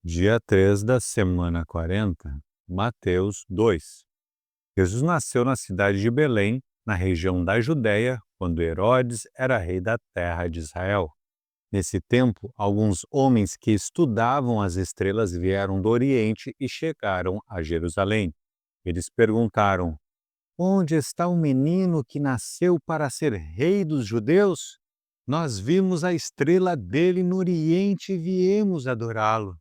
Dia 3 da semana 40, Mateus 2. Jesus nasceu na cidade de Belém, na região da Judéia, quando Herodes era rei da terra de Israel. Nesse tempo, alguns homens que estudavam as estrelas vieram do Oriente e chegaram a Jerusalém. Eles perguntaram: Onde está o menino que nasceu para ser rei dos judeus? Nós vimos a estrela dele no Oriente e viemos adorá-lo.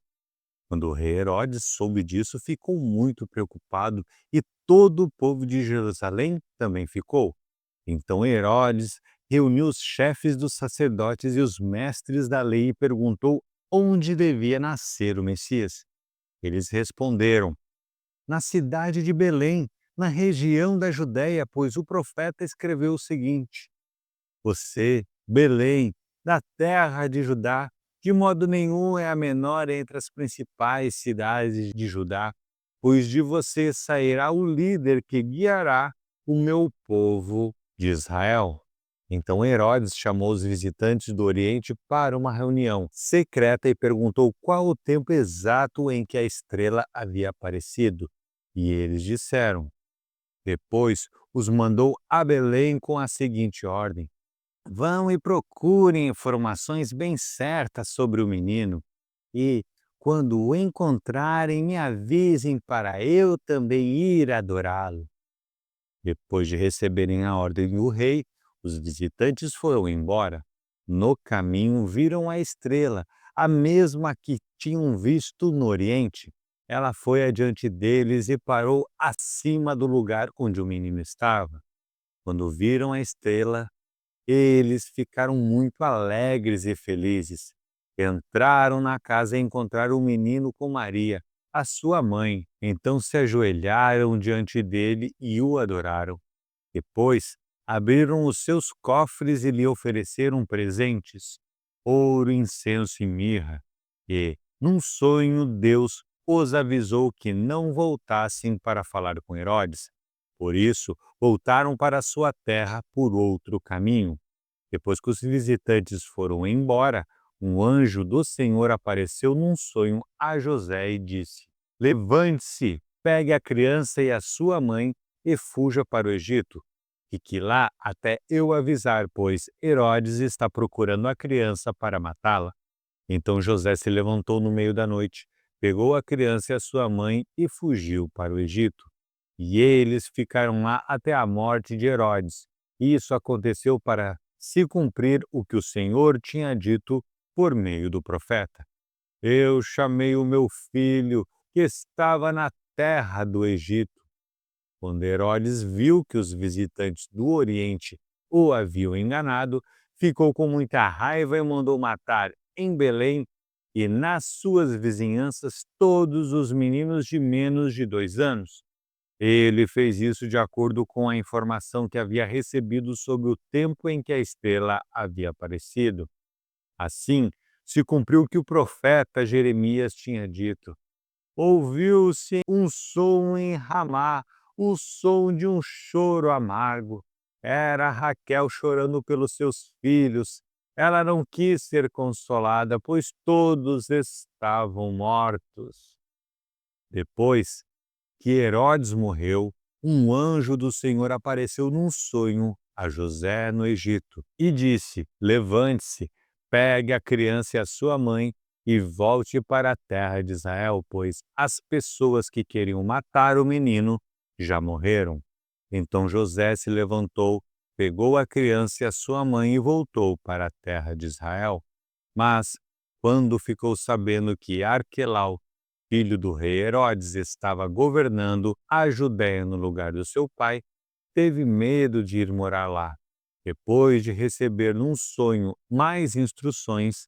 Quando o rei Herodes soube disso, ficou muito preocupado e todo o povo de Jerusalém também ficou. Então Herodes reuniu os chefes dos sacerdotes e os mestres da lei e perguntou onde devia nascer o Messias. Eles responderam: Na cidade de Belém, na região da Judéia, pois o profeta escreveu o seguinte: Você, Belém, da terra de Judá, de modo nenhum é a menor entre as principais cidades de Judá, pois de você sairá o líder que guiará o meu povo de Israel. Então Herodes chamou os visitantes do Oriente para uma reunião secreta e perguntou qual o tempo exato em que a estrela havia aparecido. E eles disseram. Depois os mandou a Belém com a seguinte ordem: Vão e procurem informações bem certas sobre o menino e, quando o encontrarem, me avisem para eu também ir adorá-lo. Depois de receberem a ordem do rei, os visitantes foram embora. No caminho viram a estrela, a mesma que tinham visto no Oriente. Ela foi adiante deles e parou acima do lugar onde o menino estava. Quando viram a estrela, eles ficaram muito alegres e felizes. Entraram na casa e encontraram o menino com Maria, a sua mãe. Então se ajoelharam diante dele e o adoraram. Depois, abriram os seus cofres e lhe ofereceram presentes, ouro, incenso e mirra. E, num sonho, Deus os avisou que não voltassem para falar com Herodes. Por isso, voltaram para sua terra por outro caminho. Depois que os visitantes foram embora, um anjo do Senhor apareceu num sonho a José e disse: Levante-se, pegue a criança e a sua mãe e fuja para o Egito. Fique lá até eu avisar, pois Herodes está procurando a criança para matá-la. Então José se levantou no meio da noite, pegou a criança e a sua mãe e fugiu para o Egito. E eles ficaram lá até a morte de Herodes. Isso aconteceu para se cumprir o que o Senhor tinha dito por meio do profeta. Eu chamei o meu filho que estava na terra do Egito. Quando Herodes viu que os visitantes do Oriente o haviam enganado, ficou com muita raiva e mandou matar em Belém e nas suas vizinhanças todos os meninos de menos de 2 anos. Ele fez isso de acordo com a informação que havia recebido sobre o tempo em que a estrela havia aparecido. Assim, se cumpriu o que o profeta Jeremias tinha dito. Ouviu-se um som em Ramá, o som de um choro amargo. Era Raquel chorando pelos seus filhos. Ela não quis ser consolada, pois todos estavam mortos. Depois que Herodes morreu, um anjo do Senhor apareceu num sonho a José no Egito e disse: Levante-se, pegue a criança e a sua mãe e volte para a terra de Israel, pois as pessoas que queriam matar o menino já morreram. Então José se levantou, pegou a criança e a sua mãe e voltou para a terra de Israel. Mas, quando ficou sabendo que Arquelau, filho do rei Herodes, estava governando a Judéia no lugar do seu pai, teve medo de ir morar lá. Depois de receber num sonho mais instruções,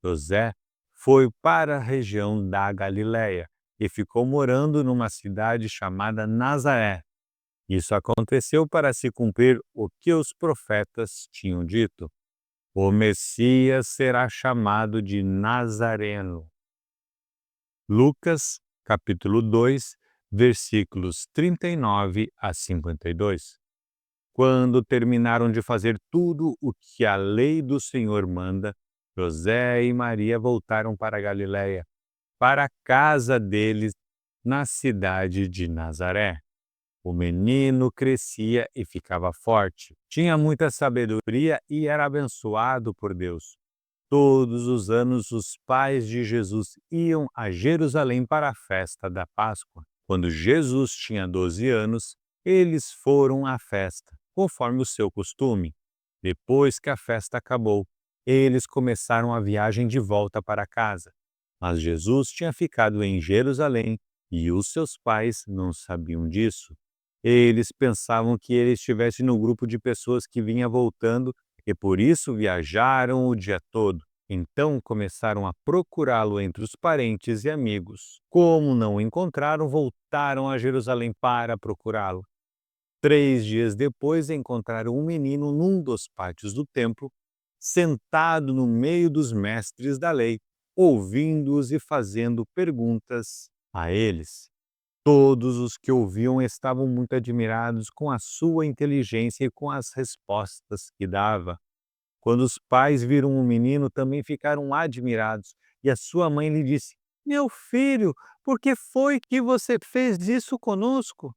José foi para a região da Galiléia e ficou morando numa cidade chamada Nazaré. Isso aconteceu para se cumprir o que os profetas tinham dito. O Messias será chamado de Nazareno. Lucas, capítulo 2, versículos 39 a 52. Quando terminaram de fazer tudo o que a lei do Senhor manda, José e Maria voltaram para a Galiléia. para a casa deles na cidade de Nazaré. O menino crescia e ficava forte, tinha muita sabedoria e era abençoado por Deus. Todos os anos, os pais de Jesus iam a Jerusalém para a festa da Páscoa. Quando Jesus tinha 12 anos, eles foram à festa, conforme o seu costume. Depois que a festa acabou, eles começaram a viagem de volta para casa. Mas Jesus tinha ficado em Jerusalém e os seus pais não sabiam disso. Eles pensavam que ele estivesse no grupo de pessoas que vinha voltando e por isso viajaram o dia todo. Então começaram a procurá-lo entre os parentes e amigos. Como não o encontraram, voltaram a Jerusalém para procurá-lo. 3 dias depois, encontraram um menino num dos pátios do templo, sentado no meio dos mestres da lei, ouvindo-os e fazendo perguntas a eles. Todos os que ouviam estavam muito admirados com a sua inteligência e com as respostas que dava. Quando os pais viram o menino, também ficaram admirados, e a sua mãe lhe disse: Meu filho, por que foi que você fez isso conosco?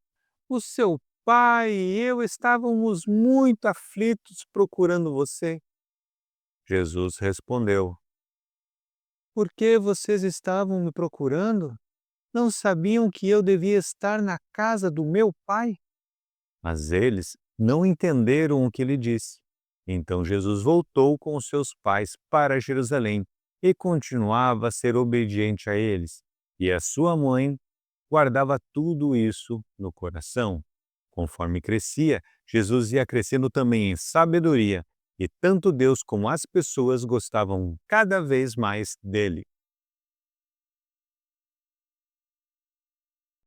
O seu pai e eu estávamos muito aflitos procurando você. Jesus respondeu: Por que vocês estavam me procurando? Não sabiam que eu devia estar na casa do meu pai? Mas eles não entenderam o que ele disse. Então Jesus voltou com os seus pais para Jerusalém e continuava a ser obediente a eles. E a sua mãe guardava tudo isso no coração. Conforme crescia, Jesus ia crescendo também em sabedoria, e tanto Deus como as pessoas gostavam cada vez mais dele.